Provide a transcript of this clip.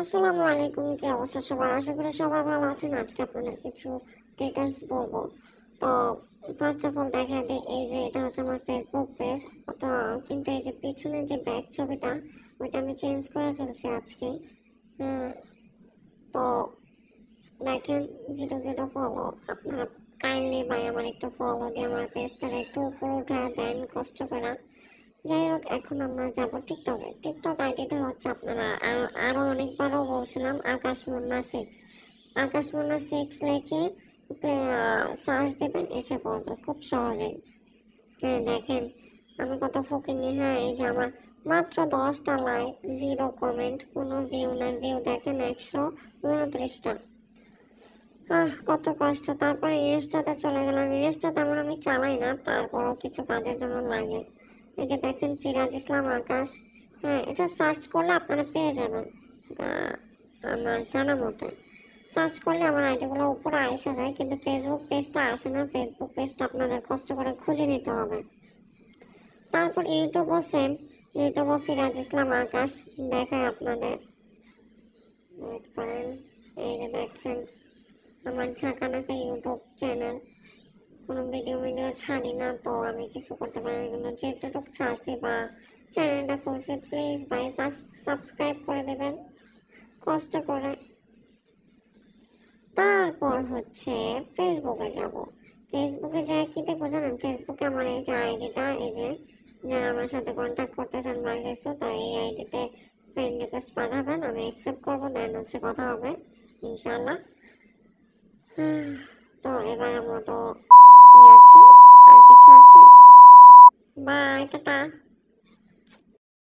আসসালামু আলাইকুম, কি অবস্থা সবার? আশা করি সবাই ভালো আছেন। আজকে আপনাদের কিছু ডিটেলস বলবো। তো ফার্স্ট অফ অল দেখা দিই, এই যে এটা হচ্ছে আমার ফেসবুক পেজ। তো কিন্তু এই যে পিছনে যে ব্যাক ছবিটা, ওইটা আমি চেঞ্জ করে ফেলছি আজকে। তো দেখেন, 0 ফলো। আপনারা কাইন্ডলি ভাই আমার একটু ফলো দিয়ে আমার পেজটাকে একটু উপরে উঠায় দেন কষ্ট করে। যাই হোক, এখন আমরা যাবো টিকটকে। টিকটক আইডিটা হচ্ছে, আপনারা আরো অনেকবারও বলছিলাম, আকাশ মুন্না 6। আকাশ মুন্না 6 লিখে সার্চ দেবেন, এসে পড়বে খুব সহজেই। হ্যাঁ দেখেন, আমি কত ফকিনি। হ্যাঁ, এই যে আমার মাত্র 10টা লাইক, 0 কমেন্ট, কোনো ভিউ না। ভিউ দেখেন 129টা। কত কষ্ট। তারপরে ইনস্টাতে চলে গেলাম। ইনস্টা তেমন আমি চালাই না, তারপরও কিছু কাজের জন্য লাগে। এই যে দেখেন, ফিরাজ ইসলাম আকাশ। হ্যাঁ, এটা সার্চ করলে আপনারা পেয়ে যাবেন। আমার জানা মতে সার্চ করলে আমার আইডিগুলো উপরে আসা যায়, কিন্তু ফেসবুক পেজটা আসে না। ফেসবুক পেজটা আপনাদের কষ্ট করে খুঁজে নিতে হবে। তারপর ইউটিউবও সেম। ইউটিউবও ফিরাজ ইসলাম আকাশ দেখায় আপনাদের। ওয়েট করেন, এই যে দেখেন আমার ঝাঁকানাকা ইউটিউব চ্যানেল। কোনো ভিডিও ছাড়ি না, তো আমি কিছু করতে পারি না, কিন্তু যেটুকু ছাড়ছি বা চ্যানেলটা খুলছি, প্লিজ ভাই সাবস্ক্রাইব করে দেবেন কষ্ট করে। তারপর হচ্ছে ফেসবুকে যাব। ফেসবুকে যাই কি দেখবো জানেন? ফেসবুকে আমার এই যে আইডিটা, এই যে যারা আমার সাথে কন্ট্যাক্ট করতে চান বা কিছু, তাই এই আইডিতে ফ্রেন্ড রিকোয়েস্ট পাঠাবেন, আমি অ্যাকসেপ্ট করবো, দেন হচ্ছে কথা হবে ইনশাল্লাহ। তো এবারের মতো কি আছে, আর কিছু আছে? Bye, tata.